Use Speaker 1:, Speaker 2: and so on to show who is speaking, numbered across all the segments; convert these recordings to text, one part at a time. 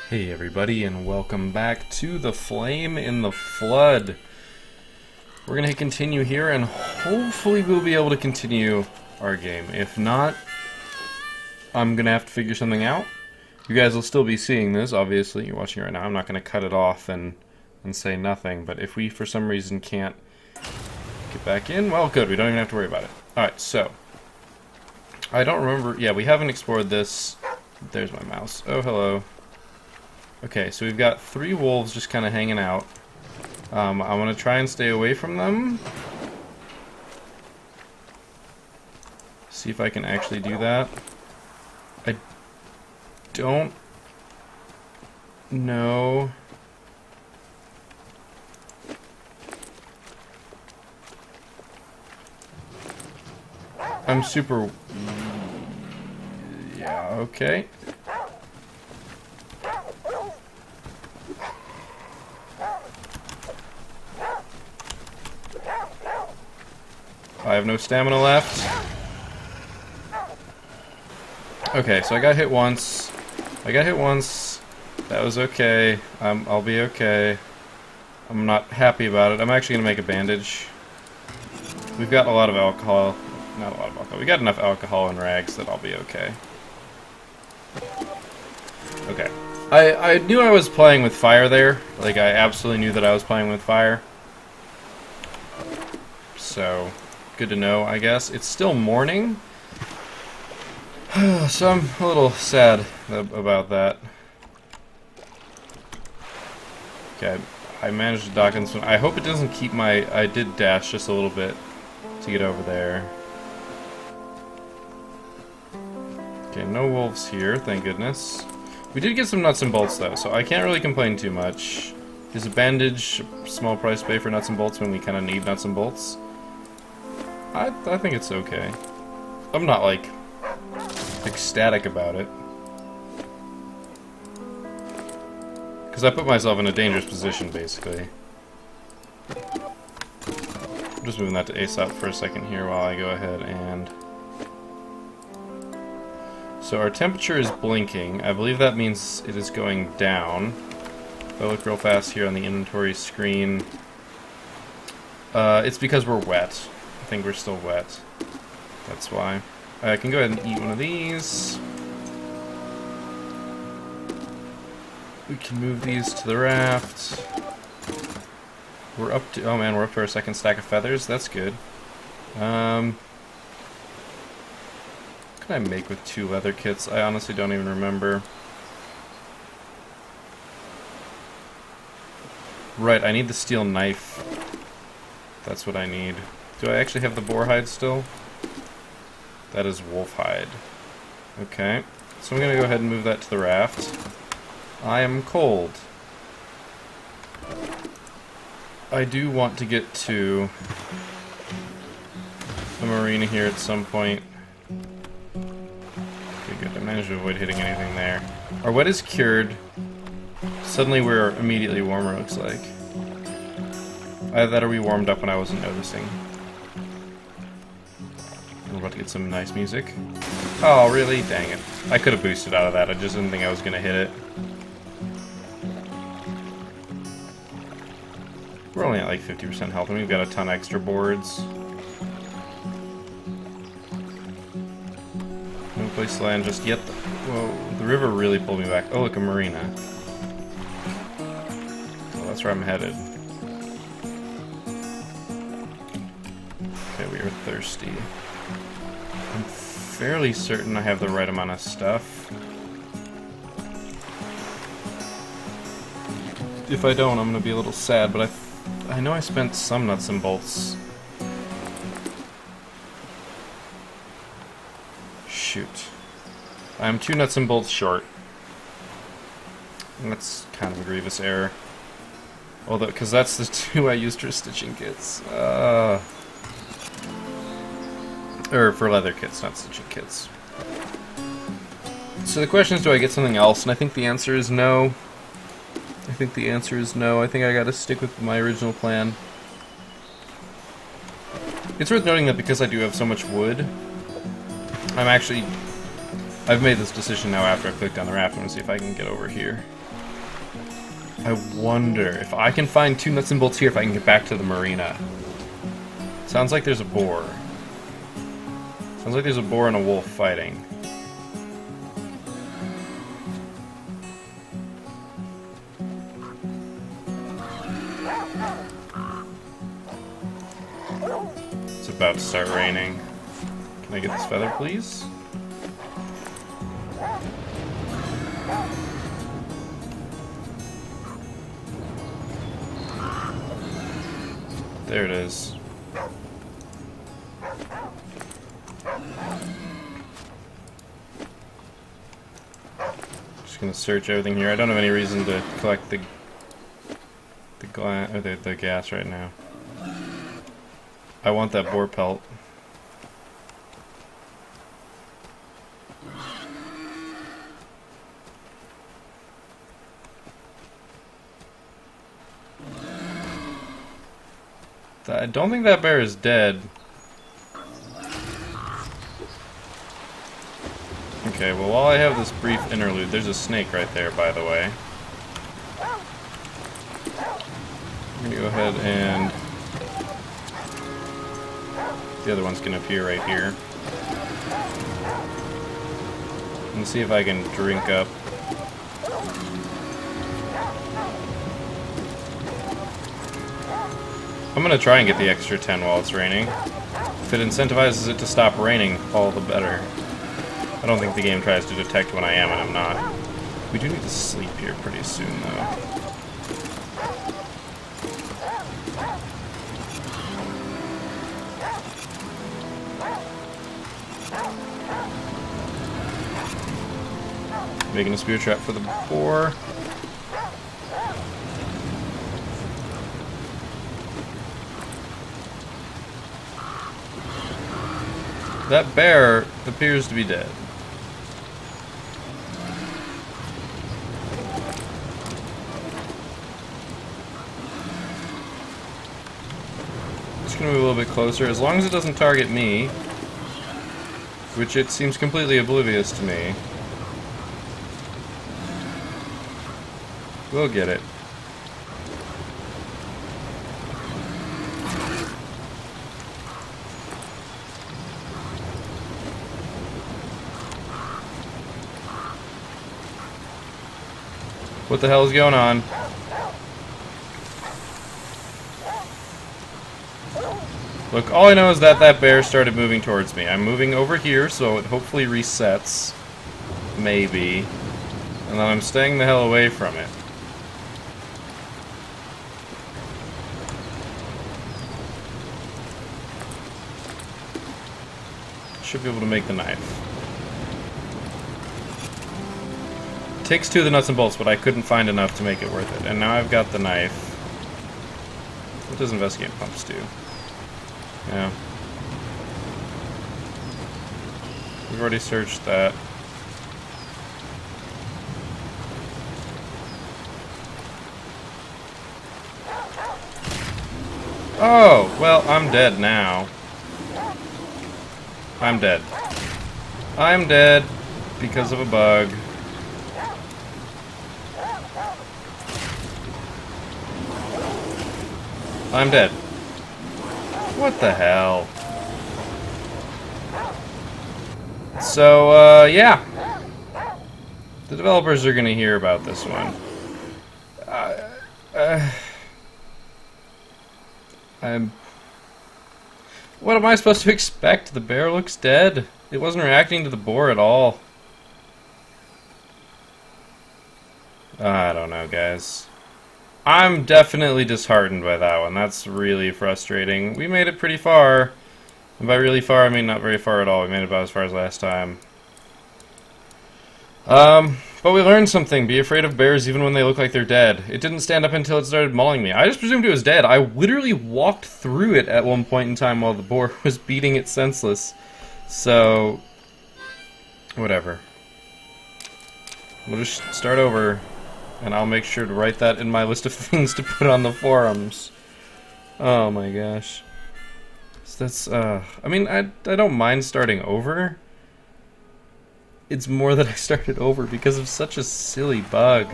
Speaker 1: Hey everybody, and welcome back to The Flame in the Flood. We're going to continue here, and hopefully we'll be able to continue our game. If not, I'm going to have to figure something out. You guys will still be seeing this, obviously. You're watching right now. I'm not going to cut it off and say nothing, but if we for some reason can't get back in, well, good. We don't even have to worry about it. Alright, so. I don't remember. Yeah, we haven't explored this. There's my mouse. Oh, hello. Okay, so we've got 3 wolves just kind of hanging out. I want to try and stay away from them. See if I can actually do that. I don't know. I'm super... Yeah, okay. I have no stamina left. Okay, so I got hit once. That was okay. I'll be okay. I'm not happy about it. I'm actually going to make a bandage. We've got a lot of alcohol. Not a lot of alcohol. We got enough alcohol and rags that I'll be okay. Okay. I knew I was playing with fire there. Like, I absolutely knew that I was playing with fire. So... good to know, I guess. It's still morning, so I'm a little sad about that. Okay, I managed to dock in this one. I hope it doesn't keep my... I did dash just a little bit to get over there. Okay, no wolves here, thank goodness. We did get some nuts and bolts, though, so I can't really complain too much. Is a bandage a small price to pay for nuts and bolts when we kind of need nuts and bolts? I think it's okay. I'm not, like, ecstatic about it. Because I put myself in a dangerous position, basically. I'm just moving that to ASAP for a second here while I go ahead and... So our temperature is blinking. I believe that means it is going down. If I look real fast here on the inventory screen... it's because we're wet. I think we're still wet. That's why. I can go ahead and eat one of these. We can move these to the raft. We're up to... oh man, we're up to our second stack of feathers. That's good. What can I make with 2 leather kits? I honestly don't even remember. Right, I need the steel knife. That's what I need. Do I actually have the boar hide still? That is wolf hide. Okay. So I'm going to go ahead and move that to the raft. I am cold. I do want to get to the marina here at some point. Okay, good. I managed to avoid hitting anything there. Our wet is cured. Suddenly we're immediately warmer, looks like. Either that or we warmed up when I wasn't noticing. We're about to get some nice music. Oh, really? Dang it. I could have boosted out of that. I just didn't think I was going to hit it. We're only at like 50% health, and we've got a ton of extra boards. No place to land just yet. Whoa, the river really pulled me back. Oh, look, a marina. Well, that's where I'm headed. Okay, we are thirsty. I'm fairly certain I have the right amount of stuff. If I don't, I'm going to be a little sad, but I know I spent some nuts and bolts. Shoot. I'm 2 nuts and bolts short. And that's kind of a grievous error. Although, because that's the 2 I used for stitching kits. Or for leather kits, not stitching kits. So the question is, do I get something else? And I think the answer is no. I think I gotta stick with my original plan. It's worth noting that because I do have so much wood, I've made this decision now after I've clicked on the raft. I'm gonna see if I can get over here. I wonder if I can find 2 nuts and bolts here, if I can get back to the marina. Sounds like there's a boar. Sounds like there's a boar and a wolf fighting. It's about to start raining. Can I get this feather, please? There it is. Just gonna search everything here. I don't have any reason to collect the gas right now. I want that boar pelt. I don't think that bear is dead. Okay, well, while I have this brief interlude, there's a snake right there, by the way. I'm gonna go ahead and... the other one's gonna appear right here. And see if I can drink up. I'm gonna try and get the extra 10 while it's raining. If it incentivizes it to stop raining, all the better. I don't think the game tries to detect when I am and I'm not. We do need to sleep here pretty soon, though. Making a spear trap for the boar. That bear appears to be dead. Just gonna move a little bit closer, as long as it doesn't target me, which it seems completely oblivious to me. We'll get it. What the hell is going on? Look, all I know is that that bear started moving towards me. I'm moving over here, so it hopefully resets. Maybe. And then I'm staying the hell away from it. Should be able to make the knife. Takes 2 of the nuts and bolts, but I couldn't find enough to make it worth it. And now I've got the knife. What does investigate pumps do? Yeah. We've already searched that. Oh, well, I'm dead now. I'm dead. I'm dead because of a bug. I'm dead. What the hell? So, yeah. The developers are gonna hear about this one. What am I supposed to expect? The bear looks dead. It wasn't reacting to the boar at all. I don't know, guys. I'm definitely disheartened by that one. That's really frustrating. We made it pretty far. And by really far, I mean not very far at all. We made it about as far as last time. But we learned something. Be afraid of bears even when they look like they're dead. It didn't stand up until it started mauling me. I just presumed it was dead. I literally walked through it at one point in time while the boar was beating it senseless. So, whatever. We'll just start over. And I'll make sure to write that in my list of things to put on the forums. Oh my gosh. So that's, I mean, I don't mind starting over. It's more that I started over because of such a silly bug.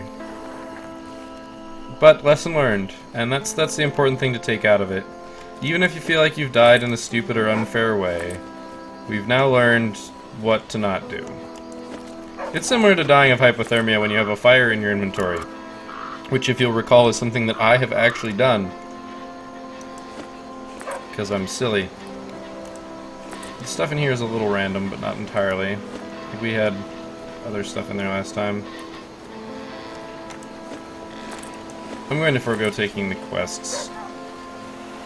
Speaker 1: But lesson learned, and that's the important thing to take out of it. Even if you feel like you've died in a stupid or unfair way, we've now learned what to not do. It's similar to dying of hypothermia when you have a fire in your inventory, which, if you'll recall, is something that I have actually done. Because I'm silly. The stuff in here is a little random, but not entirely. I think we had other stuff in there last time. I'm going to forego taking the quests.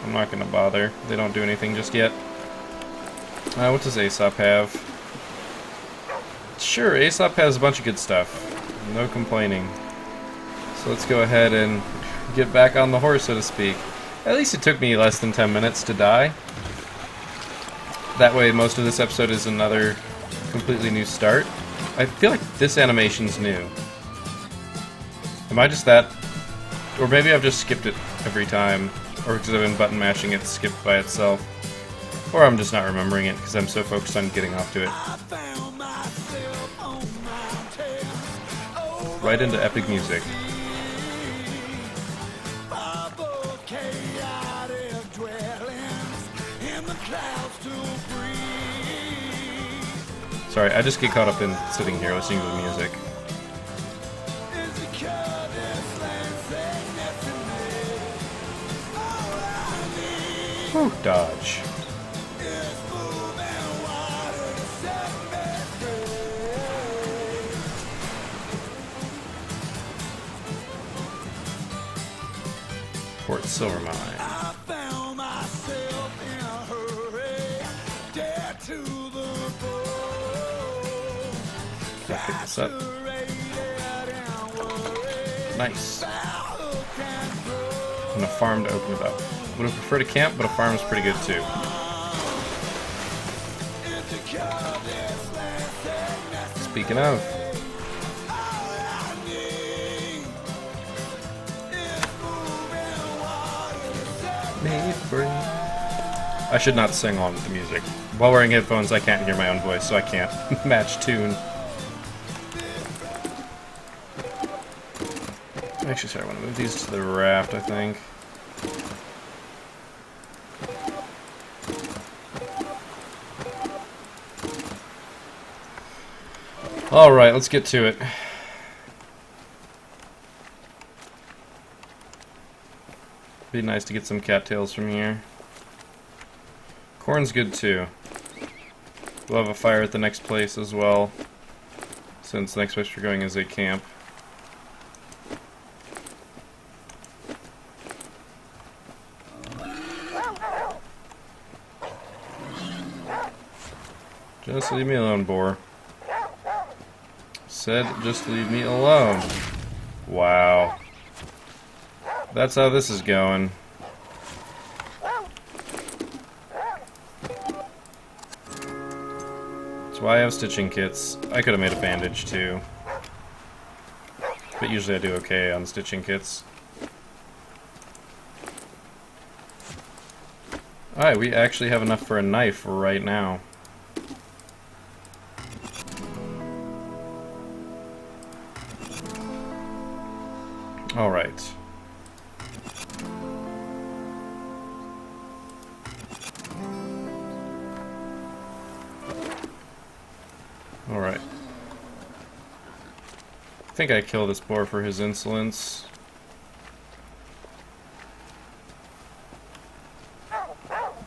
Speaker 1: I'm not going to bother. They don't do anything just yet. What does Aesop have? Sure, Aesop has a bunch of good stuff. No complaining. So let's go ahead and get back on the horse, so to speak. At least it took me less than 10 minutes to die. That way, most of this episode is another completely new start. I feel like this animation's new. Am I just that? Or maybe I've just skipped it every time. Or because I've been button mashing it skipped by itself. Or I'm just not remembering it because I'm so focused on getting off to it. Right into epic music. Sorry, I just get caught up in sitting here listening to the music. Whew, dodge. Port Silver Mine. Can I pick this up? Nice. And a farm to open it up. Would have preferred a camp, but a farm is pretty good too. Speaking of. I should not sing along with the music. While wearing headphones, I can't hear my own voice, so I can't match tune. Actually, sorry, I want to move these to the raft, I think. Alright, let's get to it. Be nice to get some cattails from here. Corn's good too. We'll have a fire at the next place as well, since the next place we're going is a camp. Just leave me alone, boar. Said, just leave me alone. Wow. That's how this is going. That's why I have stitching kits. I could have made a bandage too. But usually I do okay on stitching kits. Alright, we actually have enough for a knife right now. Alright. Alright. I think I kill this boar for his insolence.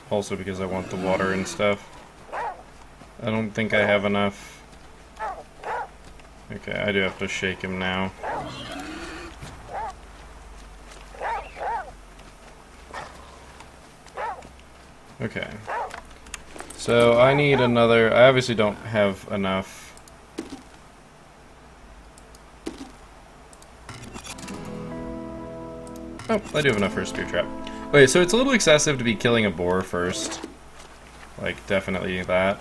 Speaker 1: Also because I want the water and stuff. I don't think I have enough. Okay, I do have to shake him now. Okay. So I need another. I obviously don't have enough. Oh, I do have enough for a spear trap. Wait, so it's a little excessive to be killing a boar first. Like, definitely that.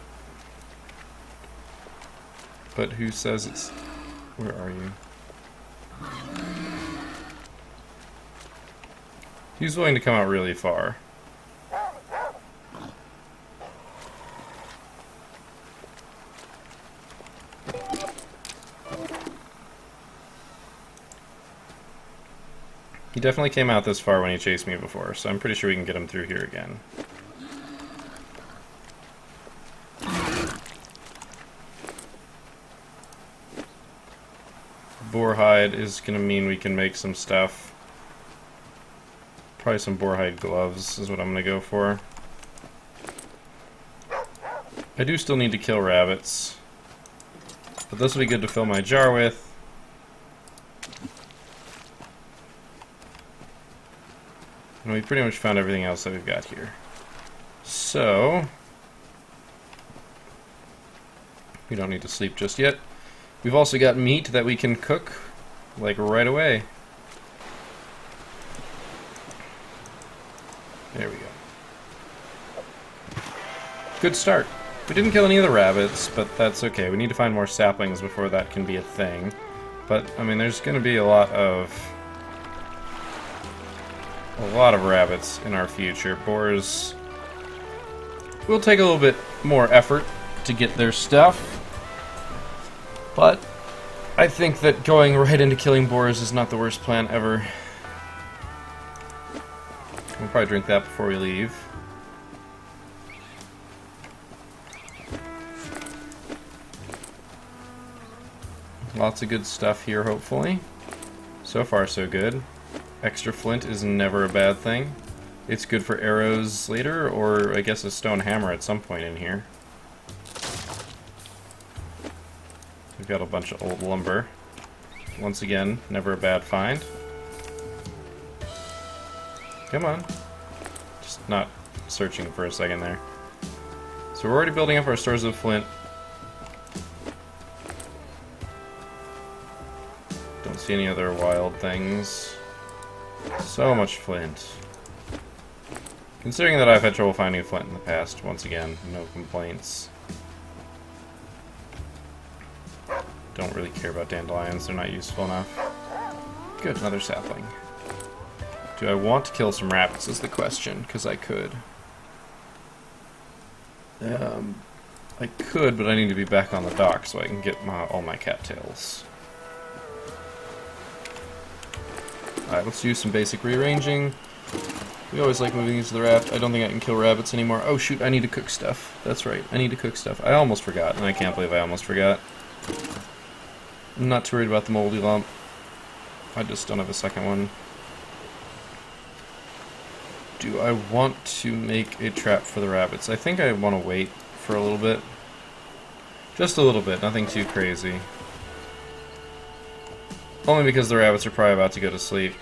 Speaker 1: But who says it's... Where are you? He's willing to come out really far. He definitely came out this far when he chased me before, so I'm pretty sure we can get him through here again. Boar hide is going to mean we can make some stuff. Probably some boar hide gloves is what I'm going to go for. I do still need to kill rabbits, but this will be good to fill my jar with. And we pretty much found everything else that we've got here. So, we don't need to sleep just yet. We've also got meat that we can cook, like, right away. There we go. Good start. We didn't kill any of the rabbits, but that's okay. We need to find more saplings before that can be a thing. But, I mean, there's going to be a lot of rabbits in our future. Boars will take a little bit more effort to get their stuff. But I think that going right into killing boars is not the worst plan ever. We'll probably drink that before we leave. Lots of good stuff here, hopefully. So far, so good. Extra flint is never a bad thing. It's good for arrows later, or I guess a stone hammer at some point in here. We've got a bunch of old lumber. Once again, never a bad find. Come on. Just not searching for a second there. So we're already building up our stores of flint. Don't see any other wild things. So much flint. Considering that I've had trouble finding flint in the past, once again, no complaints. Don't really care about dandelions, they're not useful enough. Good, another sapling. Do I want to kill some rabbits is the question, because I could. I could, but I need to be back on the dock so I can get all my cattails. Alright, let's do some basic rearranging. We always like moving into the raft. I don't think I can kill rabbits anymore. Oh shoot, I need to cook stuff. That's right, I need to cook stuff. I almost forgot, and I can't believe I almost forgot. I'm not too worried about the moldy lump. I just don't have a second one. Do I want to make a trap for the rabbits? I think I want to wait for a little bit. Just a little bit, nothing too crazy. Only because the rabbits are probably about to go to sleep.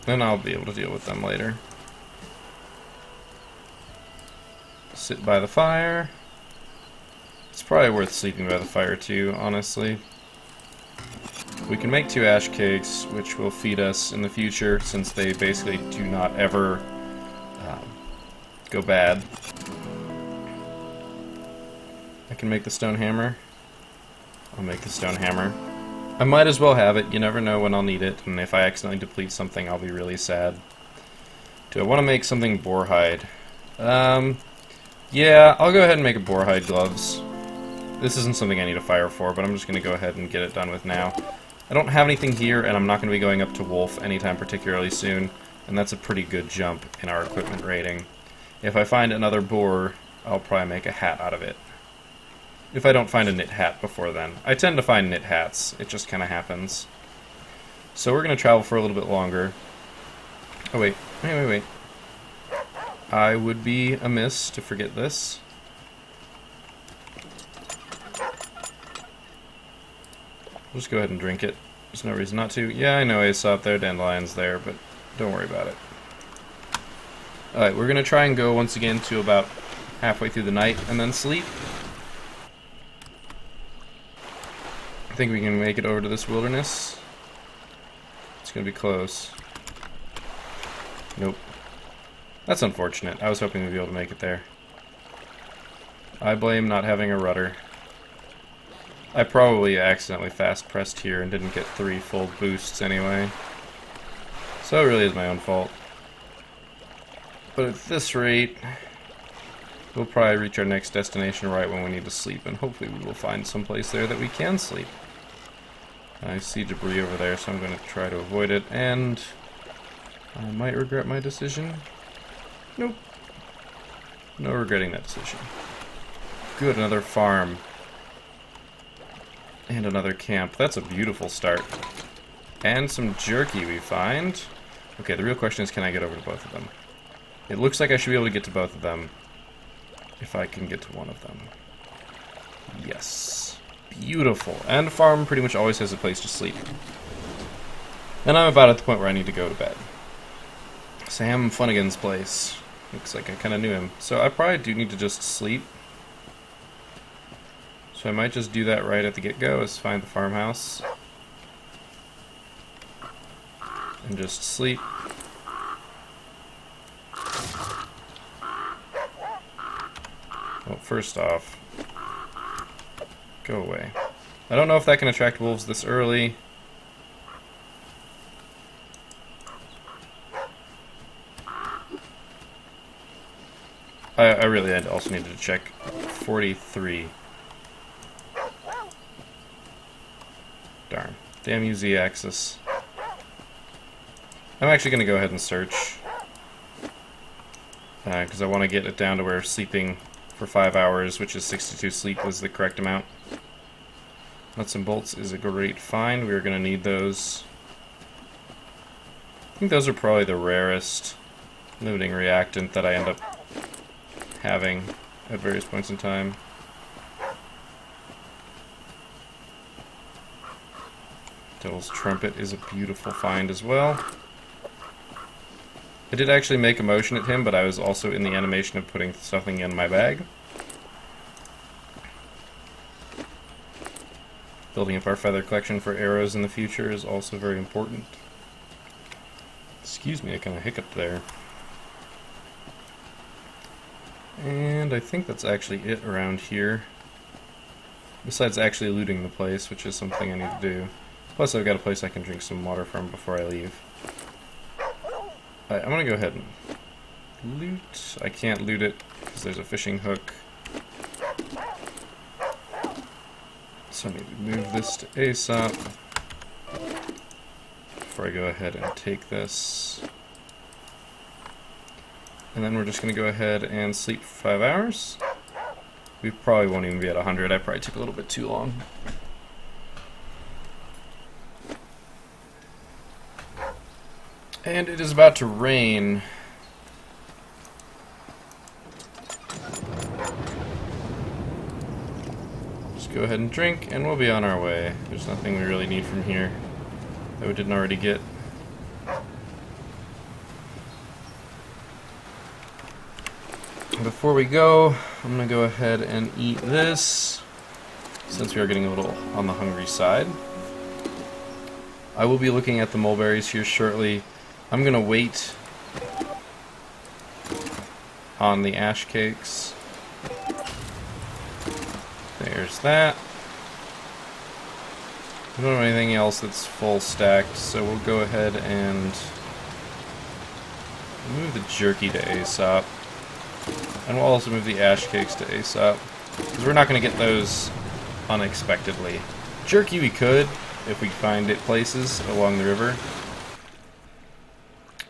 Speaker 1: Then I'll be able to deal with them later. Sit by the fire. It's probably worth sleeping by the fire too, honestly. We can make 2 ash cakes, which will feed us in the future, since they basically do not ever go bad. I can make the stone hammer. I'll make the stone hammer. I might as well have it, you never know when I'll need it, and if I accidentally deplete something, I'll be really sad. Do I want to make something boar hide? Yeah, I'll go ahead and make a boar hide gloves. This isn't something I need a fire for, but I'm just going to go ahead and get it done with now. I don't have anything here, and I'm not going to be going up to wolf anytime particularly soon, and that's a pretty good jump in our equipment rating. If I find another boar, I'll probably make a hat out of it. If I don't find a knit hat before then. I tend to find knit hats, it just kind of happens. So we're going to travel for a little bit longer. Oh wait, wait. I would be amiss to forget this. I'll just go ahead and drink it. There's no reason not to. Yeah, I know I saw it there, dandelion's there, but don't worry about it. Alright, we're going to try and go once again to about halfway through the night and then sleep. I think we can make it over to this wilderness. It's going to be close. Nope. That's unfortunate. I was hoping we'd be able to make it there. I blame not having a rudder. I probably accidentally fast pressed here and didn't get 3 full boosts anyway. So it really is my own fault. But at this rate, we'll probably reach our next destination right when we need to sleep, and hopefully we will find someplace there that we can sleep. I see debris over there, so I'm going to try to avoid it, and I might regret my decision. Nope. No regretting that decision. Good, another farm. And another camp. That's a beautiful start. And some jerky we find. Okay, the real question is, can I get over to both of them? It looks like I should be able to get to both of them. If I can get to one of them. Yes. Beautiful. And the farm pretty much always has a place to sleep. And I'm about at the point where I need to go to bed. Sam Flanagan's place. Looks like I kind of knew him. So I probably do need to just sleep. So I might just do that right at the get-go, is find the farmhouse. And just sleep. Well, first off, go away. I don't know if that can attract wolves this early. I really also needed to check 43. Darn. Damn you, Z-axis. I'm actually going to go ahead and search. Because I want to get it down to where sleeping for 5 hours, which is 62 sleep, was the correct amount. Nuts and bolts is a great find. We're going to need those. I think those are probably the rarest limiting reactant that I end up having at various points in time. Devil's Trumpet is a beautiful find as well. I did actually make a motion at him, but I was also in the animation of putting something in my bag. Building up our feather collection for arrows in the future is also very important. Excuse me, I kind of hiccuped there. And I think that's actually it around here. Besides actually looting the place, which is something I need to do. Plus I've got a place I can drink some water from before I leave. Alright, I'm gonna go ahead and loot. I can't loot it because there's a fishing hook. So I need to move this to Aesop before I go ahead and take this. And then we're just going to go ahead and sleep for 5 hours. We probably won't even be at 100. I probably took a little bit too long. And it is about to rain. Just go ahead and drink, and we'll be on our way. There's nothing we really need from here that we didn't already get. Before we go, I'm going to go ahead and eat this, since we are getting a little on the hungry side. I will be looking at the mulberries here shortly. I'm going to wait on the ash cakes. There's that. I don't have anything else that's full stacked, so we'll go ahead and move the jerky to Aesop. And we'll also move the ash cakes to Aesop, because we're not going to get those unexpectedly. Jerky we could, if we find it places along the river.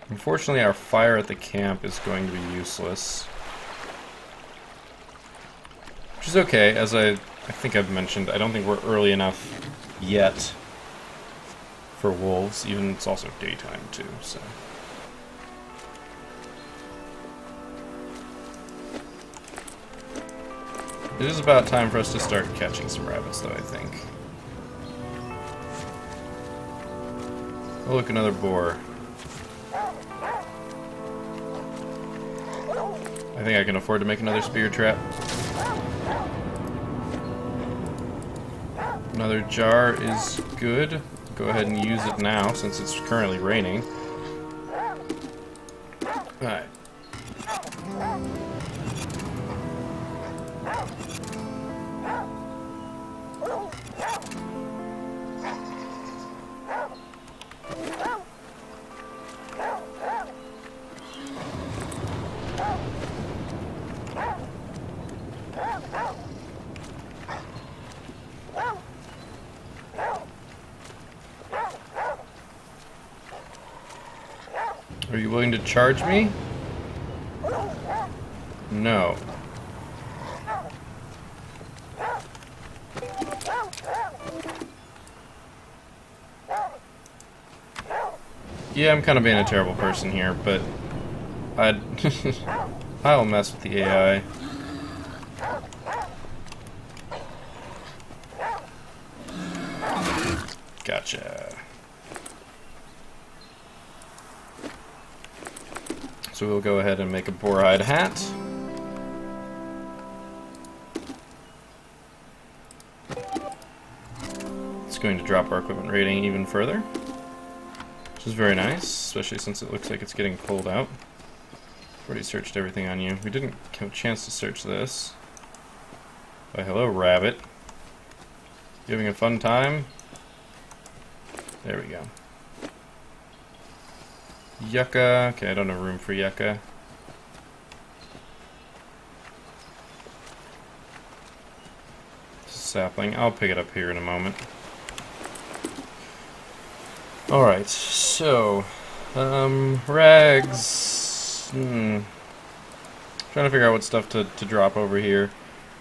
Speaker 1: Unfortunately, our fire at the camp is going to be useless. Which is okay, as I think I've mentioned, I don't think we're early enough yet for wolves, even it's also daytime too, so... It is about time for us to start catching some rabbits, though, I think. Oh, look, another boar. I think I can afford to make another spear trap. Another jar is good. Go ahead and use it now, since it's currently raining. Alright. Are you willing to charge me? No. Yeah, I'm kind of being a terrible person here, but I'll mess with the AI. Gotcha. So we'll go ahead and make a boar-hide hat. It's going to drop our equipment rating even further, which is very nice, especially since it looks like it's getting cold out. I've already searched everything on you. We didn't have a chance to search this. Why, hello, rabbit. You having a fun time? There we go. Yucca. Okay, I don't have room for yucca. Sapling. I'll pick it up here in a moment. Alright, so... rags... Trying to figure out what stuff to drop over here.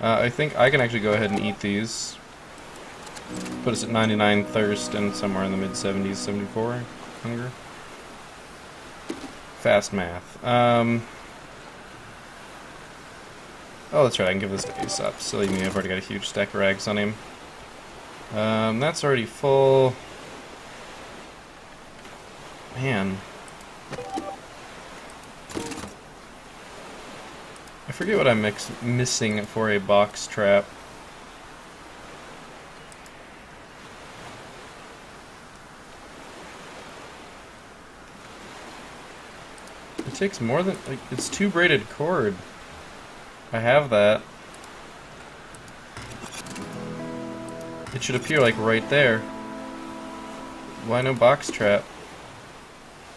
Speaker 1: I think I can actually go ahead and eat these. Put us at 99 thirst and somewhere in the mid-70s, 74 hunger. Fast math. Oh, that's right, I can give this to Aesop. Silly me, I've already got a huge stack of rags on him. That's already full. Man. I forget what I'm missing for a box trap. It takes more than... like, it's 2 braided cord. I have that. It should appear, like, right there. Why no box trap?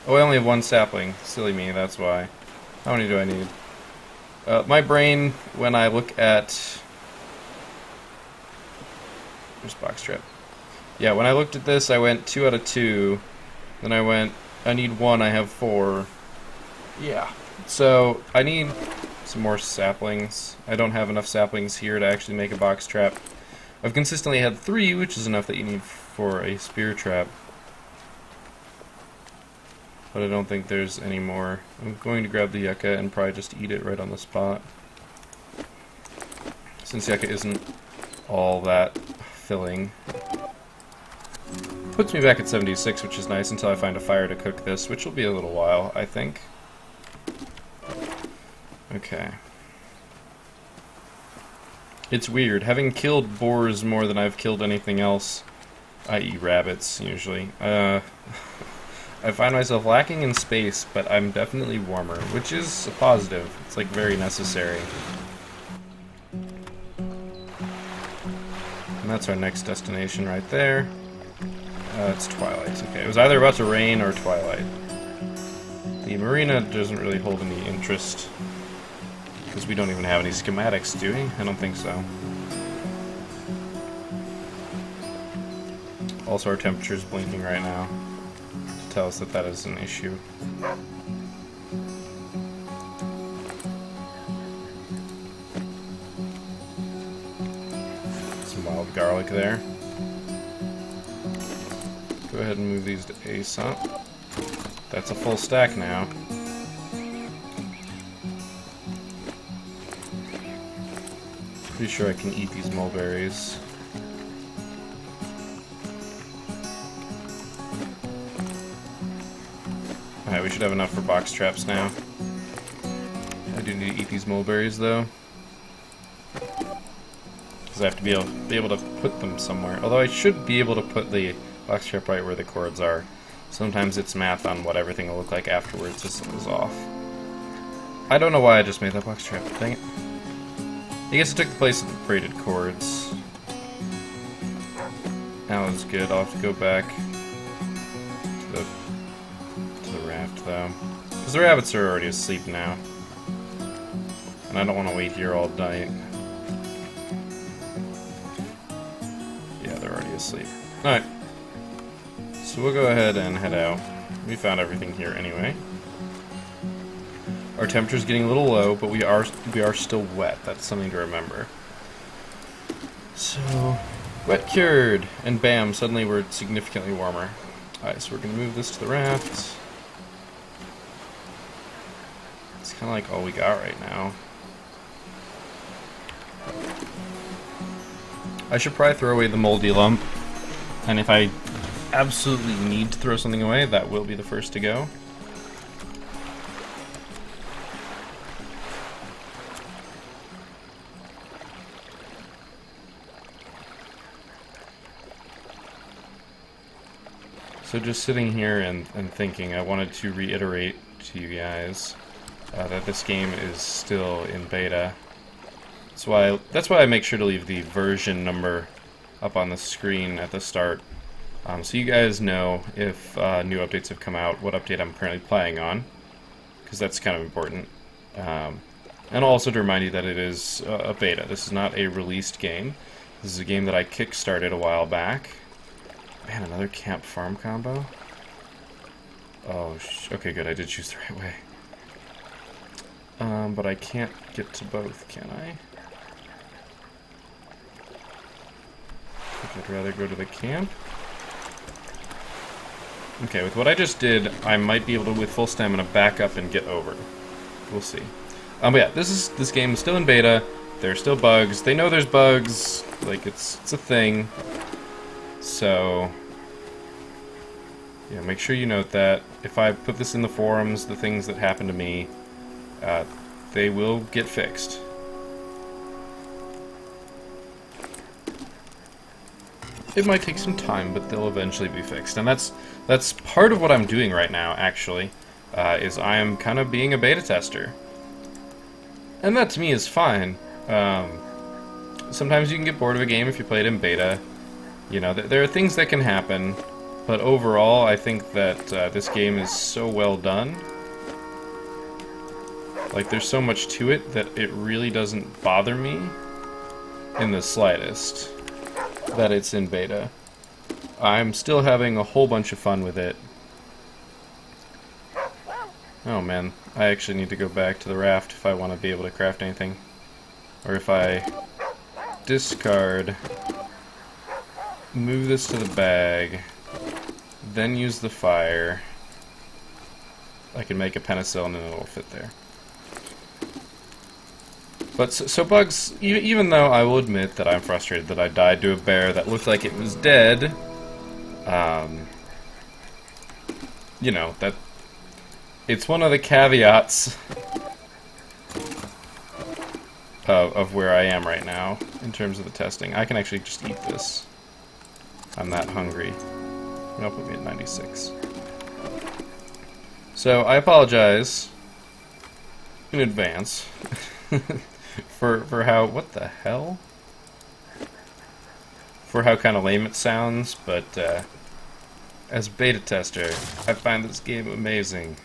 Speaker 1: Oh, I only have 1 sapling. Silly me, that's why. How many do I need? My brain, when I look at... Where's box trap? Yeah, when I looked at this, I went 2 out of 2. Then I went, I need 1, I have 4. Yeah. So, I need some more saplings. I don't have enough saplings here to actually make a box trap. I've consistently had 3, which is enough that you need for a spear trap. But I don't think there's any more. I'm going to grab the yucca and probably just eat it right on the spot. Since yucca isn't all that filling. Puts me back at 76, which is nice until I find a fire to cook this, which will be a little while, I think. Okay. It's weird. Having killed boars more than I've killed anything else, i.e. rabbits, usually, I find myself lacking in space, but I'm definitely warmer, which is a positive. It's, like, very necessary. And that's our next destination right there. It's twilight. Okay, it was either about to rain or twilight. The marina doesn't really hold any interest. Because we don't even have any schematics, do we? I don't think so. Also, our temperature is blinking right now to tell us that that is an issue. Some wild garlic there. Go ahead and move these to Aesop. That's a full stack now. Pretty sure I can eat these mulberries. Alright, we should have enough for box traps now. I do need to eat these mulberries though. Because I have to be able to put them somewhere. Although I should be able to put the box trap right where the cords are. Sometimes it's math on what everything will look like afterwards is off. I don't know why I just made that box trap, dang it. I guess it took the place of the braided cords. That was good. I'll have to go back to the raft, though. Because the rabbits are already asleep now. And I don't want to wait here all night. Yeah, they're already asleep. Alright. So we'll go ahead and head out. We found everything here anyway. Our temperature's getting a little low, but we are still wet. That's something to remember. So, wet cured, and bam, suddenly we're significantly warmer. Alright, so we're gonna move this to the raft. It's kind of like all we got right now. I should probably throw away the moldy lump, and if I absolutely need to throw something away, that will be the first to go. So just sitting here and thinking, I wanted to reiterate to you guys that this game is still in beta. That's why I make sure to leave the version number up on the screen at the start, so you guys know if new updates have come out, what update I'm currently playing on, because that's kind of important. And also to remind you that it is a beta. This is not a released game. This is a game that I kickstarted a while back. Man, another camp farm combo? Oh, okay, good, I did choose the right way. But I can't get to both, can I? I think I'd rather go to the camp. Okay, with what I just did, I might be able to, with full stamina, back up and get over. We'll see. But yeah, this game is still in beta. There are still bugs. They know there's bugs. Like, it's a thing. So, yeah, make sure you note that. If I put this in the forums, the things that happen to me, they will get fixed. It might take some time, but they'll eventually be fixed. And that's part of what I'm doing right now, actually, is I am kind of being a beta tester. And that, to me, is fine. Sometimes you can get bored of a game if you play it in beta. You know, there are things that can happen, but overall, I think that this game is so well done. Like, there's so much to it that it really doesn't bother me in the slightest that it's in beta. I'm still having a whole bunch of fun with it. Oh man, I actually need to go back to the raft if I want to be able to craft anything. Or if I discard, move this to the bag, then use the fire, I can make a penicillin and it'll fit there. But so bugs, even though I will admit that I'm frustrated that I died to a bear that looked like it was dead, you know, that it's one of the caveats of where I am right now in terms of the testing. I can actually just eat this. I'm that hungry. It'll put me at 96. So I apologize in advance for how, what the hell? For how kind of lame it sounds, but as a beta tester, I find this game amazing.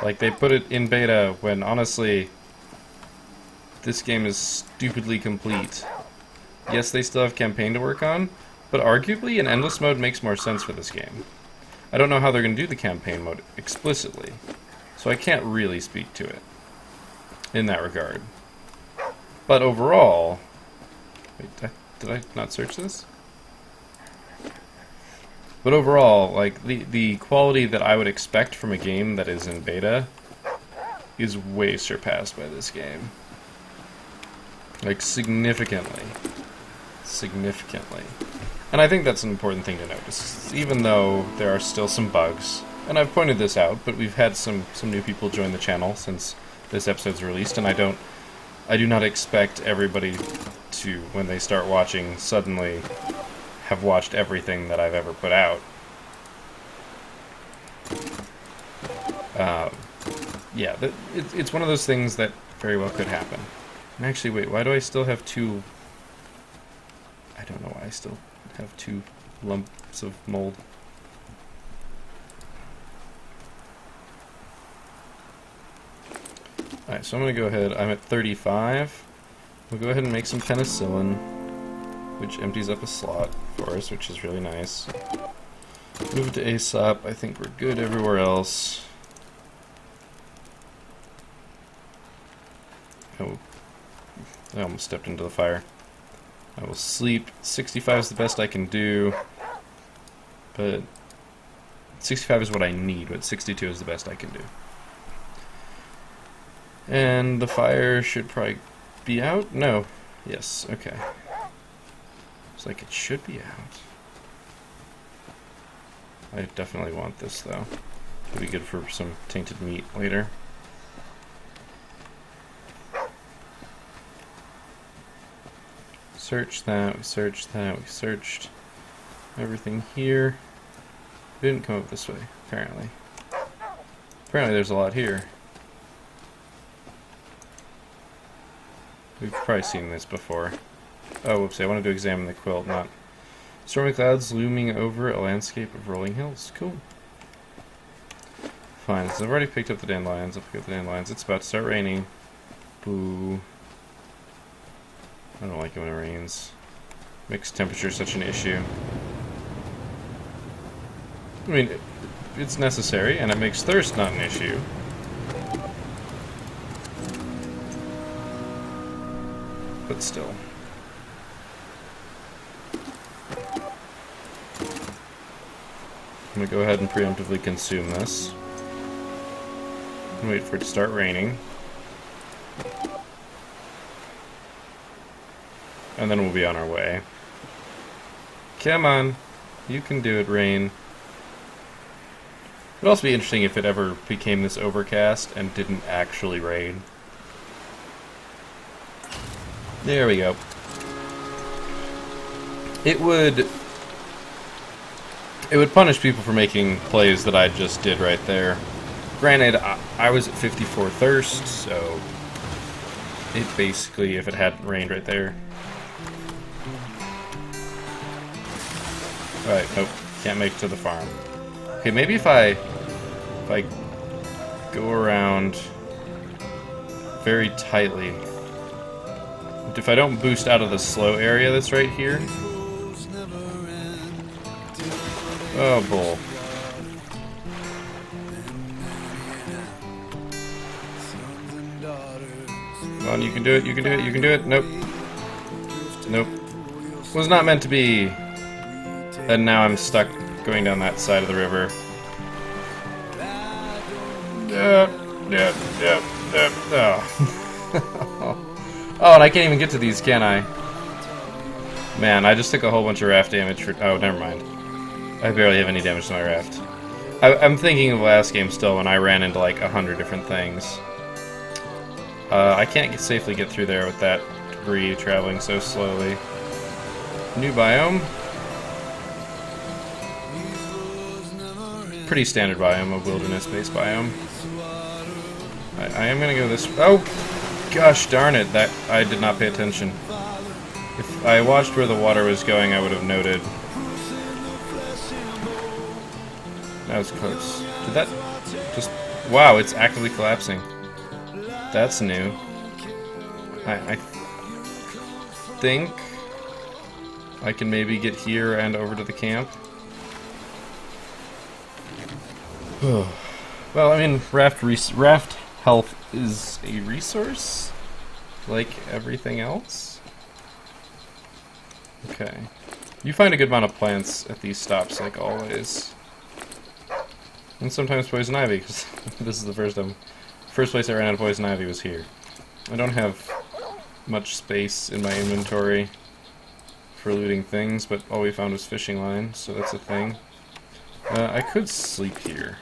Speaker 1: Like, they put it in beta when, honestly, this game is stupidly complete. Yes, they still have campaign to work on, but arguably an endless mode makes more sense for this game. I don't know how they're going to do the campaign mode explicitly, so I can't really speak to it in that regard. But overall... Wait, did I not search this? But overall, like, the quality that I would expect from a game that is in beta is way surpassed by this game. Like, significantly. Significantly. And I think that's an important thing to notice, even though there are still some bugs. And I've pointed this out, but we've had some new people join the channel since this episode's released, and I do not expect everybody to, when they start watching, suddenly have watched everything that I've ever put out. Yeah, it's one of those things that very well could happen. And actually, wait, why do I still have two... I don't know why I still have 2 lumps of mold. Alright, so I'm going to go ahead, I'm at 35. We'll go ahead and make some penicillin, which empties up a slot for us, which is really nice. Move to Aesop, I think we're good everywhere else. I almost stepped into the fire. I will sleep. 65 is the best I can do. But 65 is what I need, but 62 is the best I can do. And the fire should probably be out? No. Yes, okay. Looks like it should be out. I definitely want this, though. It'll be good for some tainted meat later. Search that, we searched that, we searched everything here. We didn't come up this way, apparently. Apparently there's a lot here. We've probably seen this before. Oh, whoopsie, I wanted to examine the quilt, not... Stormy clouds looming over a landscape of rolling hills. Cool. Fine, so I've already picked up the dandelions. I'll pick up the dandelions. It's about to start raining. Boo. I don't like it when it rains. Makes temperature such an issue. I mean, it's necessary, and it makes thirst not an issue. But still. I'm gonna go ahead and preemptively consume this. And wait for it to start raining. And then we'll be on our way. Come on. You can do it, rain. It would also be interesting if it ever became this overcast and didn't actually rain. There we go. It would punish people for making plays that I just did right there. Granted, I was at 54 thirst, so it basically, if it hadn't rained right there. Alright, nope, can't make it to the farm. Okay, maybe if I go around very tightly. If I don't boost out of the slow area that's right here. Oh, bull. Come on, you can do it, you can do it, you can do it. Nope. Nope. Was not meant to be. And now I'm stuck going down that side of the river. Oh, and I can't even get to these, can I? Man, I just took a whole bunch of raft damage for... Oh, never mind. I barely have any damage to my raft. I'm thinking of last game still when I ran into like 100 different things. I can't safely get through there with that debris traveling so slowly. New biome. Pretty standard biome, a wilderness-based biome. I am gonna go this... Oh! Gosh darn it, that I did not pay attention. If I watched where the water was going, I would have noted. That was close. Did that just... Wow, it's actively collapsing. That's new. I think I can maybe get here and over to the camp. Well, I mean, raft health is a resource, like everything else. Okay. You find a good amount of plants at these stops, like always. And sometimes poison ivy, because this is the first place I ran out of poison ivy was here. I don't have much space in my inventory for looting things, but all we found was fishing line, so that's a thing. I could sleep here.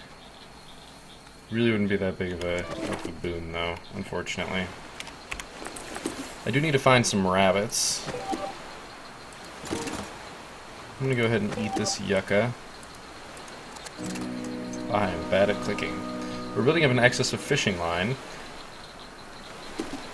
Speaker 1: Really wouldn't be that big of a boon, though, unfortunately. I do need to find some rabbits. I'm gonna go ahead and eat this yucca. I am bad at clicking. We're building up an excess of fishing line.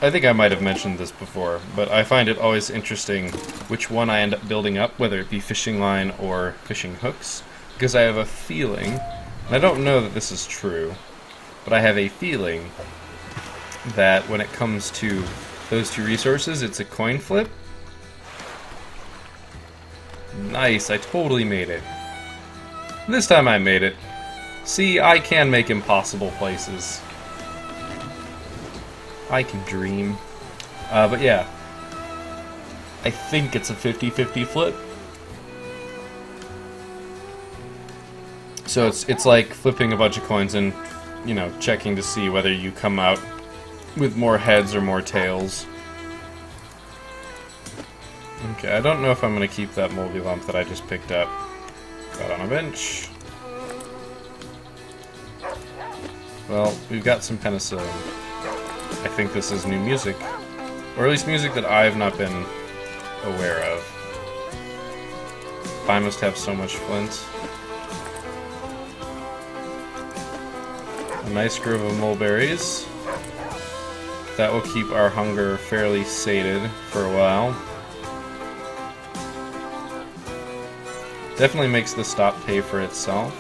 Speaker 1: I think I might have mentioned this before, but I find it always interesting which one I end up building up, whether it be fishing line or fishing hooks, because I have a feeling, and I don't know that this is true, but I have a feeling that when it comes to those two resources, it's a coin flip. Nice, I totally made it. This time I made it. See, I can make impossible places. I can dream. But yeah, I think it's a 50-50 flip. So it's like flipping a bunch of coins and, you know, checking to see whether you come out with more heads or more tails. Okay, I don't know if I'm going to keep that moldy lump that I just picked up. Got on a bench. Well, we've got some penicillin. I think this is new music. Or at least music that I've not been aware of. I must have so much flint. A nice grove of mulberries. That will keep our hunger fairly sated for a while. Definitely makes the stop pay for itself.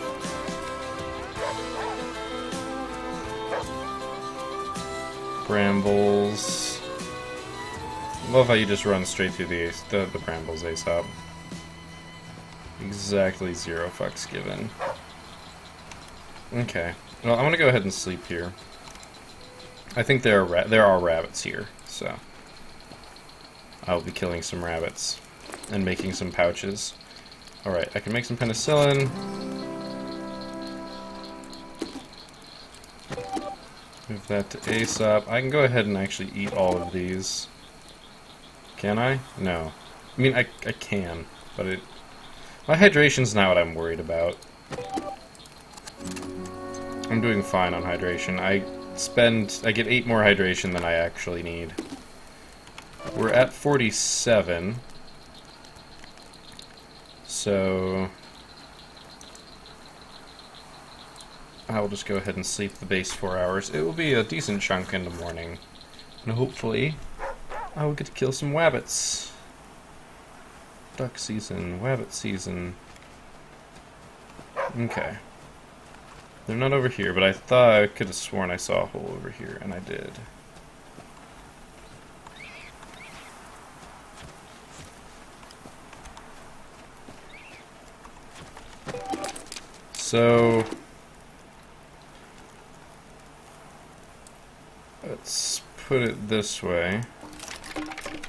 Speaker 1: Brambles. Love how you just run straight through the brambles ASAP. Exactly 0 fucks given. Okay. Well, I'm gonna go ahead and sleep here. I think there are rabbits here, so I'll be killing some rabbits and making some pouches. Alright, I can make some penicillin. Move that to ASAP. I can go ahead and actually eat all of these. Can I? No. I mean, I can, but my hydration's not what I'm worried about. I'm doing fine on hydration. I get 8 more hydration than I actually need. We're at 47. So I will just go ahead and sleep the base 4 hours. It will be a decent chunk in the morning. And hopefully I will get to kill some wabbits. Duck season, wabbit season. Okay. They're not over here, but I thought I could have sworn I saw a hole over here, and I did. So let's put it this way.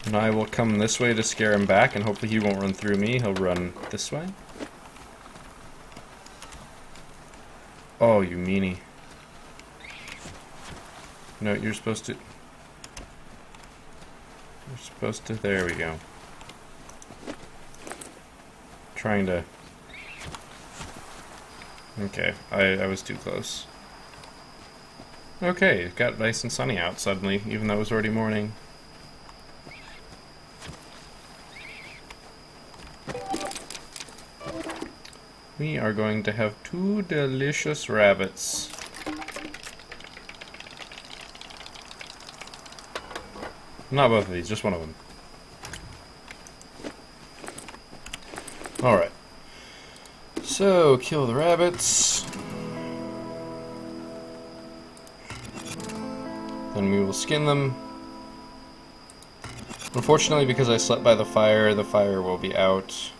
Speaker 1: And I will come this way to scare him back, and hopefully he won't run through me. He'll run this way. Oh, you meanie. No, you're supposed to... There we go. Trying to... Okay, I was too close. Okay, it got nice and sunny out suddenly, even though it was already morning. We are going to have 2 delicious rabbits. Not both of these, just one of them. Alright. So, kill the rabbits. Then we will skin them. Unfortunately, because I slept by the fire will be out.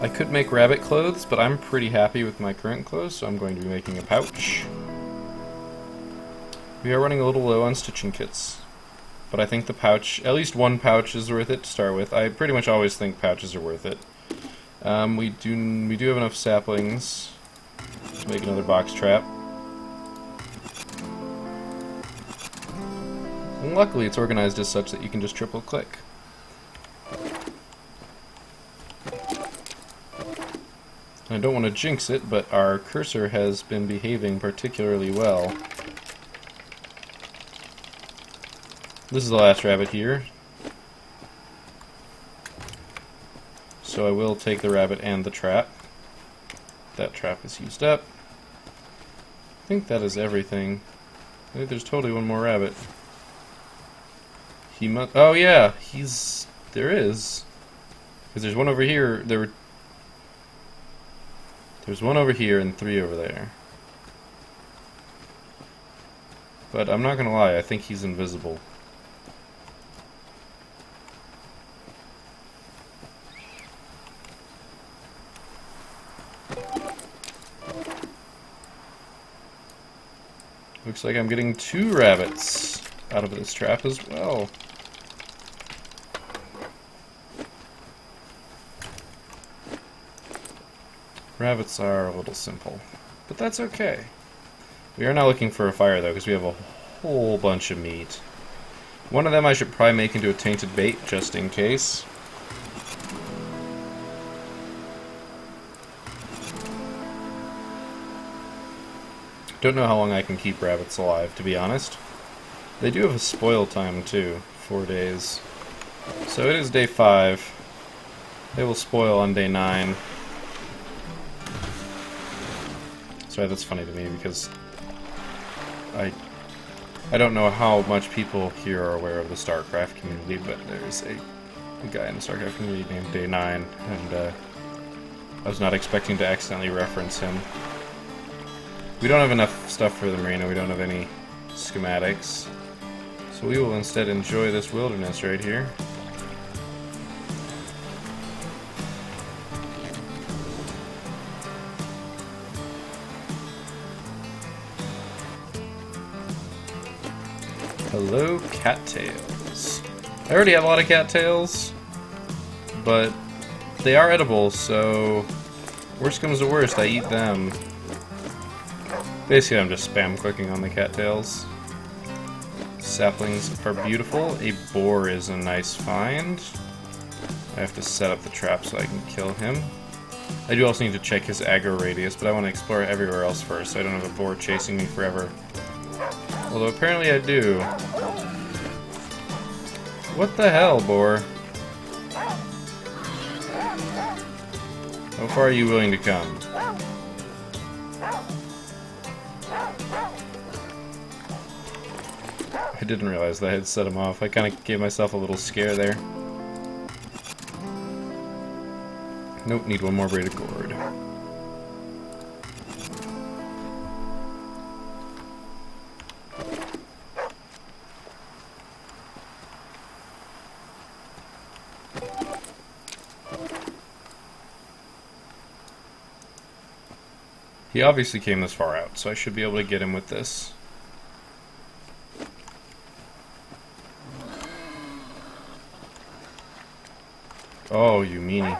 Speaker 1: I could make rabbit clothes, but I'm pretty happy with my current clothes, so I'm going to be making a pouch. We are running a little low on stitching kits, but I think the pouch, at least one pouch is worth it to start with. I pretty much always think pouches are worth it. We do have enough saplings to make another box trap. And luckily it's organized as such that you can just triple click. I don't want to jinx it, but our cursor has been behaving particularly well. This is the last rabbit here. So I will take the rabbit and the trap. That trap is used up. I think that is everything. I think there's totally one more rabbit. He must... Oh yeah! There is. Because there's one over here. There's one over here and 3 over there. But I'm not gonna lie, I think he's invisible. Looks like I'm getting 2 rabbits. out of this trap as well. Rabbits are a little simple, but that's okay. We are now looking for a fire, though, because we have a whole bunch of meat. One of them I should probably make into a tainted bait, just in case. Don't know how long I can keep rabbits alive, to be honest. They do have a spoil time, too. 4 days. So it is day 5. They will spoil on day 9. Sorry, that's funny to me, because I don't know how much people here are aware of the StarCraft community, but there's a guy in the StarCraft community named Day 9, and I was not expecting to accidentally reference him. We don't have enough stuff for the marina, we don't have any schematics, so we will instead enjoy this wilderness right here. Hello, cattails. I already have a lot of cattails, but they are edible, so worst comes to worst, I eat them. Basically, I'm just spam clicking on the cattails. Saplings are beautiful. A boar is a nice find. I have to set up the trap so I can kill him. I do also need to check his aggro radius, but I want to explore everywhere else first, so I don't have a boar chasing me forever. Although apparently I do. What the hell, boar? How far are you willing to come? I didn't realize that I had set him off. I kind of gave myself a little scare there. Nope, need one more braided cord. He obviously came this far out, so I should be able to get him with this. Oh, you meanie.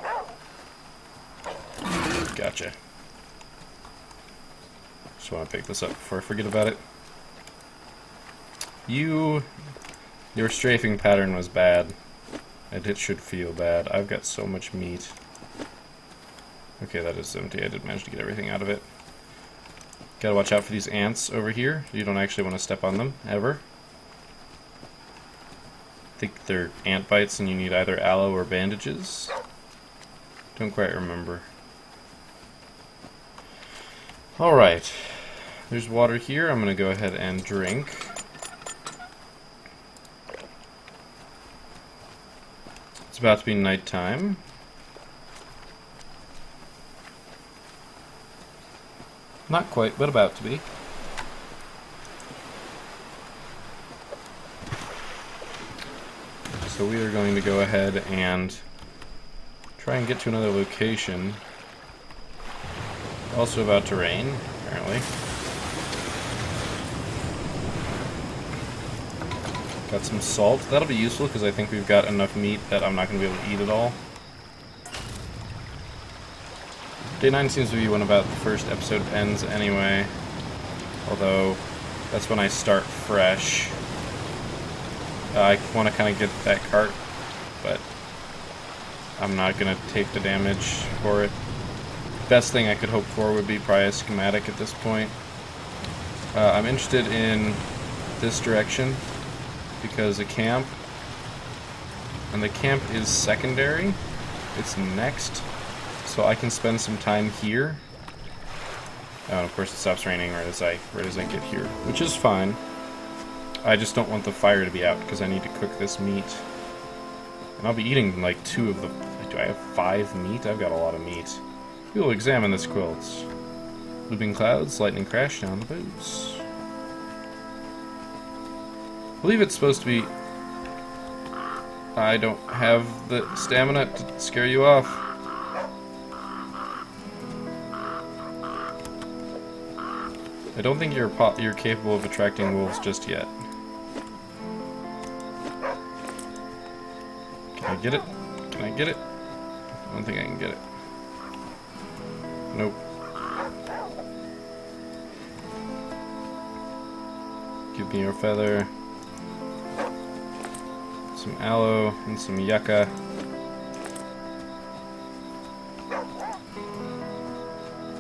Speaker 1: Gotcha. Just want to pick this up before I forget about it. Your strafing pattern was bad. And it should feel bad. I've got so much meat. Okay, that is empty. I did manage to get everything out of it. Gotta watch out for these ants over here. You don't actually want to step on them, ever. I think they're ant bites and you need either aloe or bandages. Don't quite remember. Alright. There's water here. I'm gonna go ahead and drink. It's about to be nighttime. Not quite, but about to be. So we are going to go ahead and try and get to another location. Also about to rain, apparently. Got some salt. That'll be useful because I think we've got enough meat that I'm not going to be able to eat it all. Day 9 seems to be when about the first episode ends anyway. Although, that's when I start fresh. I want to kind of get that cart, but I'm not going to take the damage for it. Best thing I could hope for would be probably a schematic at this point. I'm interested in this direction because a camp, and the camp is secondary. It's next. So I can spend some time here. And of course it stops raining right as I get here, which is fine. I just don't want the fire to be out because I need to cook this meat. And I'll be eating like 2 of the... Do I have 5 meat? I've got a lot of meat. We will examine this quilt. Looping clouds, lightning crash down the boots. I believe it's supposed to be... I don't have the stamina to scare you off. I don't think you're capable of attracting wolves just yet. Can I get it? Can I get it? I don't think I can get it. Nope. Give me your feather. Some aloe and some yucca.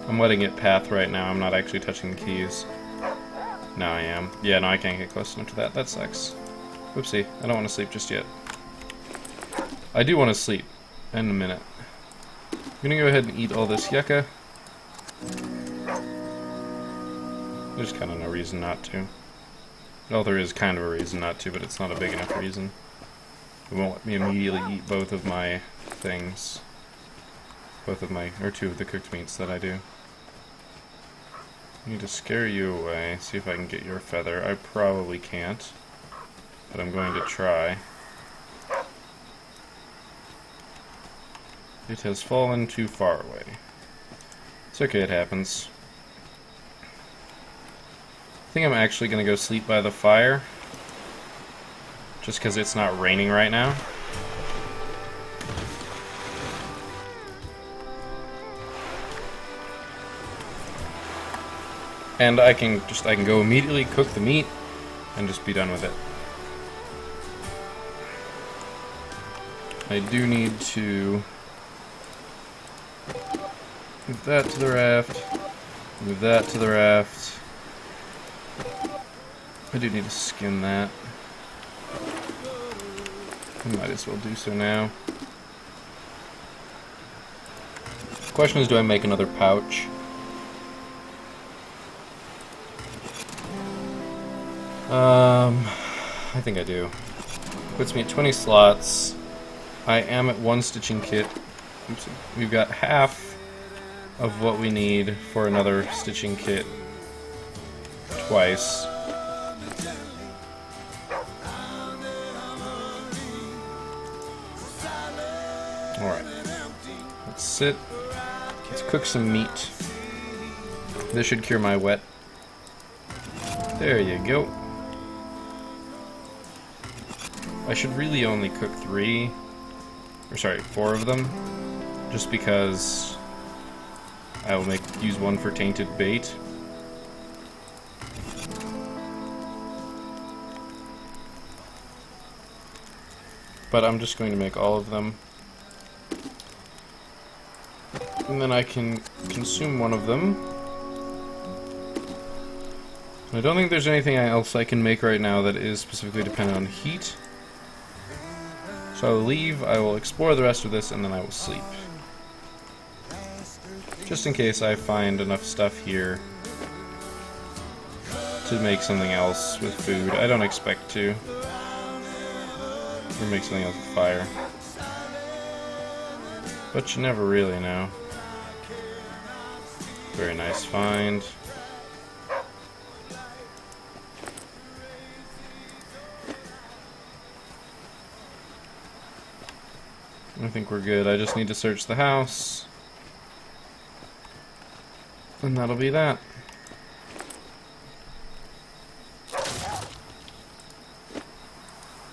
Speaker 1: I'm letting it path right now. I'm not actually touching the keys. No, I am. Yeah, no, I can't get close enough to that. That sucks. Oopsie. I don't want to sleep just yet. I do want to sleep in a minute. I'm gonna go ahead and eat all this yucca. There's kind of no reason not to. Well, there is kind of a reason not to, but it's not a big enough reason. It won't let me immediately eat both of my things. Both of my, or two of the cooked meats that I do. I need to scare you away, see if I can get your feather. I probably can't, but I'm going to try. It has fallen too far away. It's okay, it happens. I think I'm actually going to go sleep by the fire. Just because it's not raining right now. And I can go immediately cook the meat and just be done with it. I do need to move that to the raft, move that to the raft. I do need to skin that. I might as well do so now. The question is, do I make another pouch? I think I do. Puts me at 20 slots. I am at 1 stitching kit. Oops. We've got half of what we need for another stitching kit twice. Alright. Let's sit. Let's cook some meat. This should cure my wet. There you go. I should really only cook 4 of them, just because I will use one for tainted bait. But I'm just going to make all of them, and then I can consume one of them. I don't think there's anything else I can make right now that is specifically dependent on heat. So I will leave, I will explore the rest of this, and then I will sleep. Just in case I find enough stuff here to make something else with food. I don't expect to. Or make something else with fire. But you never really know. Very nice find. I think we're good. I just need to search the house. And that'll be that.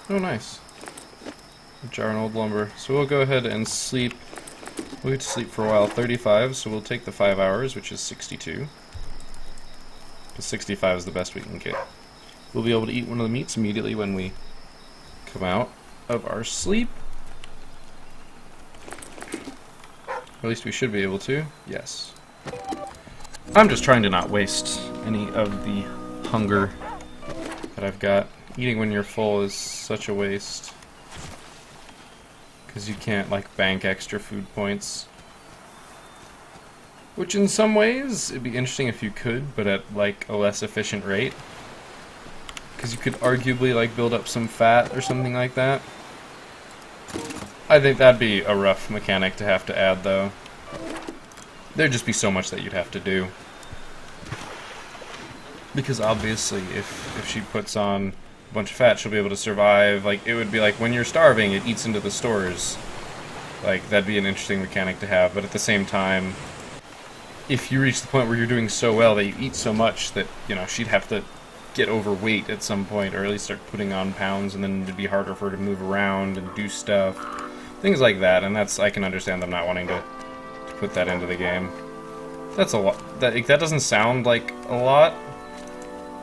Speaker 1: Oh, nice. A jar and old lumber. So we'll go ahead and sleep. We'll get to sleep for a while. 35, so we'll take the 5 hours, which is 62. Because 65 is the best we can get. We'll be able to eat one of the meats immediately when we come out of our sleep. Or at least we should be able to. Yes. I'm just trying to not waste any of the hunger that I've got. Eating when you're full is such a waste. Because you can't, like, bank extra food points. Which in some ways, it'd be interesting if you could, but at, like, a less efficient rate. Because you could arguably, like, build up some fat or something like that. I think that'd be a rough mechanic to have to add, though. There'd just be so much that you'd have to do. Because obviously, if she puts on a bunch of fat, she'll be able to survive. Like, it would be like, when you're starving, it eats into the stores. Like, that'd be an interesting mechanic to have. But at the same time, if you reach the point where you're doing so well that you eat so much that, you know, she'd have to get overweight at some point, or at least start putting on pounds, and then it'd be harder for her to move around and do stuff. Things like that, and I can understand them not wanting to put that into the game. That's a lot. That doesn't sound like a lot,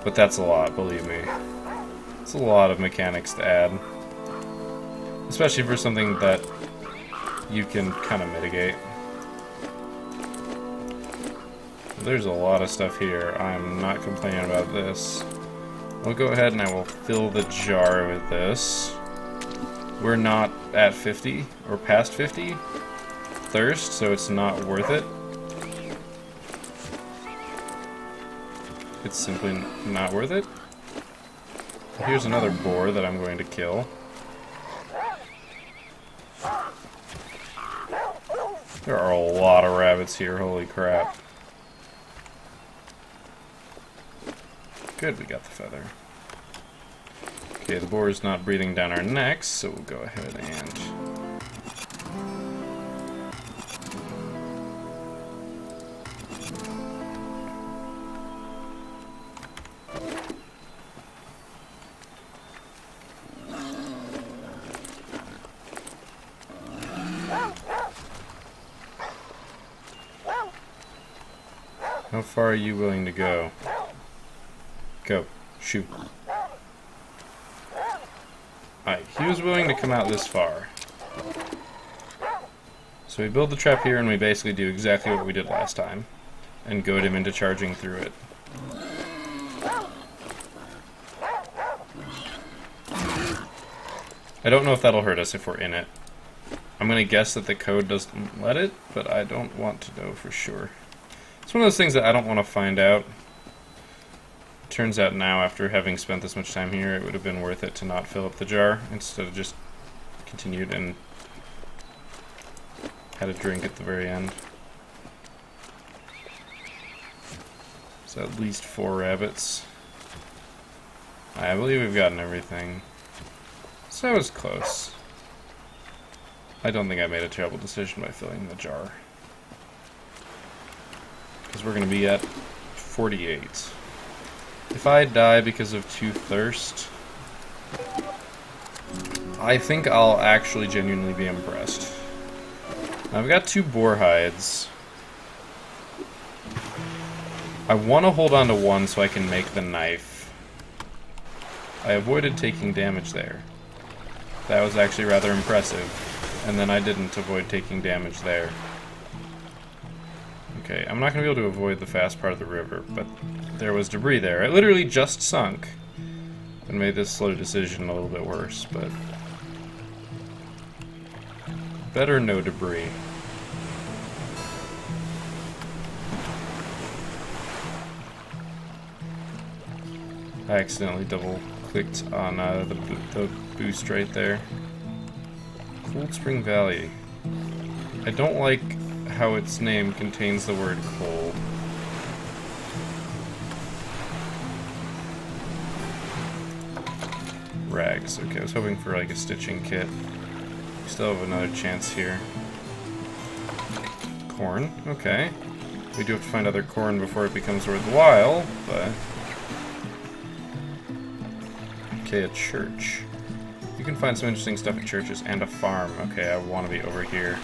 Speaker 1: but that's a lot, believe me. It's a lot of mechanics to add. Especially for something that you can kind of mitigate. There's a lot of stuff here. I'm not complaining about this. I'll go ahead and I will fill the jar with this. We're not at 50, or past 50 thirst, so it's not worth it. It's simply not worth it. Here's another boar that I'm going to kill. There are a lot of rabbits here, holy crap. Good, we got the feather. Okay, the boar is not breathing down our necks, so we'll go ahead and... How far are you willing to go? Go. Shoot. Alright, he was willing to come out this far. So we build the trap here and we basically do exactly what we did last time. And goad him into charging through it. I don't know if that'll hurt us if we're in it. I'm gonna guess that the code doesn't let it, but I don't want to know for sure. It's one of those things that I don't want to find out. Turns out now, after having spent this much time here, it would have been worth it to not fill up the jar instead of just continued and had a drink at the very end. So at least 4 rabbits. I believe we've gotten everything. So that was close. I don't think I made a terrible decision by filling the jar. Because we're going to be at 48. If I die because of 2 thirst, I think I'll actually genuinely be impressed. Now, I've got 2 boar hides. I want to hold on to 1 so I can make the knife. I avoided taking damage there. That was actually rather impressive. And then I didn't avoid taking damage there. Okay, I'm not going to be able to avoid the fast part of the river, but there was debris there. It literally just sunk and made this slow decision a little bit worse, but better no debris. I accidentally double-clicked on the boost right there. Cold Spring Valley. I don't like how its name contains the word cold. Rags. Okay, I was hoping for like a stitching kit. We still have another chance here. Corn. Okay. We do have to find other corn before it becomes worthwhile, but... Okay, a church. You can find some interesting stuff at churches and a farm. Okay, I want to be over here.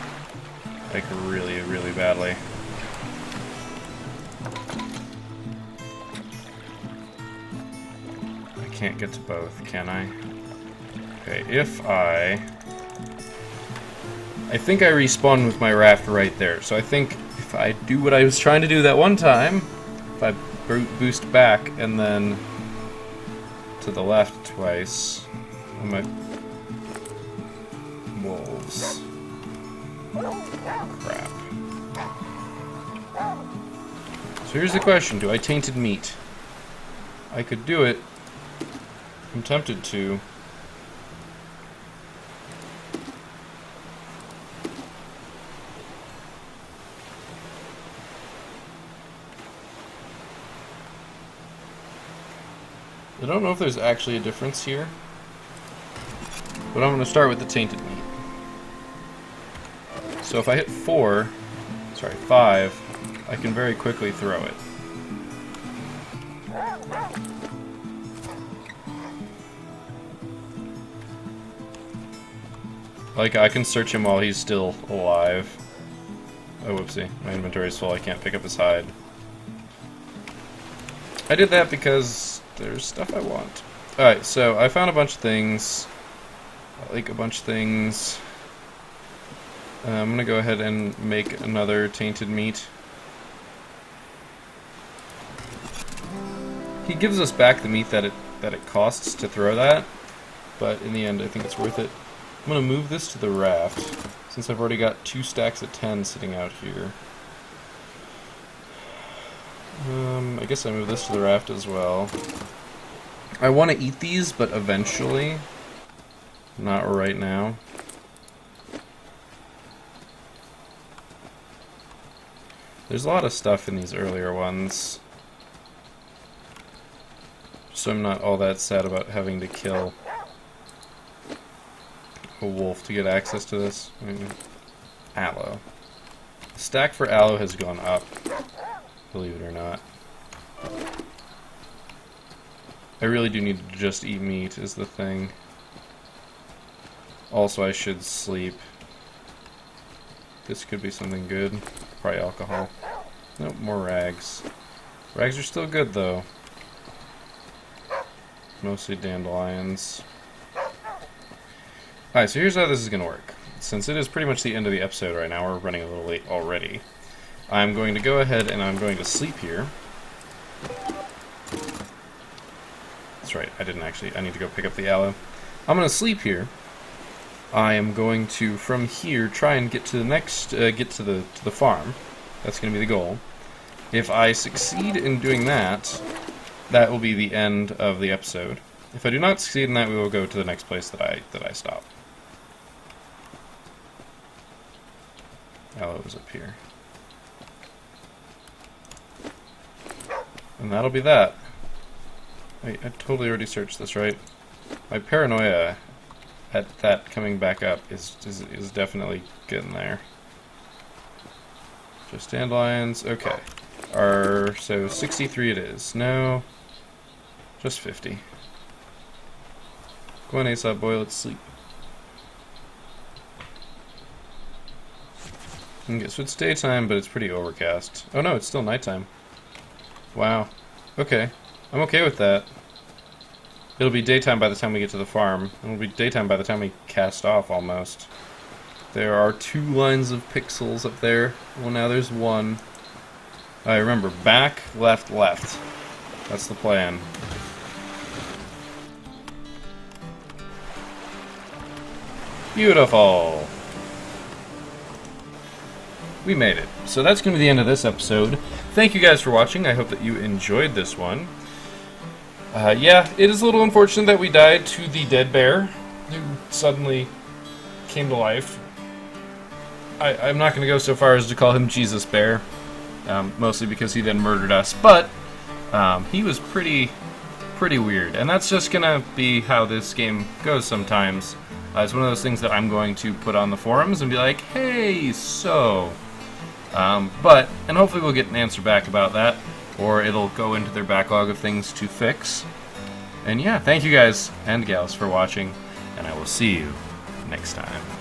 Speaker 1: Like, really, really badly. I can't get to both, can I? Okay, if I think I respawn with my raft right there. So I think if I do what I was trying to do that one time, if I boost back and then to the left twice, I might... Wolves. Crap. So here's the question, do I tainted meat? I could do it. I'm tempted to. I don't know if there's actually a difference here, but I'm going to start with the tainted meat. So if I hit 5, I can very quickly throw it. Like, I can search him while he's still alive. Oh, whoopsie. My inventory's full. I can't pick up his hide. I did that because there's stuff I want. Alright, so I found a bunch of things. I like a bunch of things. I'm gonna go ahead and make another tainted meat. He gives us back the meat that it costs to throw that, but in the end I think it's worth it. I'm gonna move this to the raft, since I've already got 2 stacks of 10 sitting out here. I guess I move this to the raft as well. I want to eat these, but eventually. Not right now. There's a lot of stuff in these earlier ones, so I'm not all that sad about having to kill a wolf to get access to this. Aloe. The stack for aloe has gone up, believe it or not. I really do need to just eat meat is the thing. Also, I should sleep. This could be something good. Probably alcohol. Nope, more rags. Rags are still good, though. Mostly dandelions. Alright, so here's how this is going to work. Since it is pretty much the end of the episode right now, we're running a little late already. I'm going to go ahead and I'm going to sleep here. That's right, I need to go pick up the aloe. I'm going to sleep here. I am going to, from here, try and get to the next, get to the farm. That's going to be the goal. If I succeed in doing that, that will be the end of the episode. If I do not succeed in that, we will go to the next place that I stop. Aloe is up here. And that'll be that. Wait, I totally already searched this, right? My paranoia at that coming back up is definitely getting there. Just dandelions, okay. So 63 it is. No, just 50. Go on, Aesop boy, let's sleep. Okay, so it's daytime, but it's pretty overcast. Oh no, it's still nighttime. Wow. Okay. I'm okay with that. It'll be daytime by the time we get to the farm. It'll be daytime by the time we cast off, almost. There are 2 lines of pixels up there. Well, now there's 1. I remember, back, left, left. That's the plan. Beautiful! We made it. So that's going to be the end of this episode. Thank you guys for watching. I hope that you enjoyed this one. Yeah, it is a little unfortunate that we died to the dead bear, who suddenly came to life. I'm not going to go so far as to call him Jesus Bear, mostly because he then murdered us, but he was pretty weird, and that's just going to be how this game goes sometimes. It's one of those things that I'm going to put on the forums and be like, hey, so... and hopefully we'll get an answer back about that, or it'll go into their backlog of things to fix. And yeah, thank you guys and gals for watching, and I will see you next time.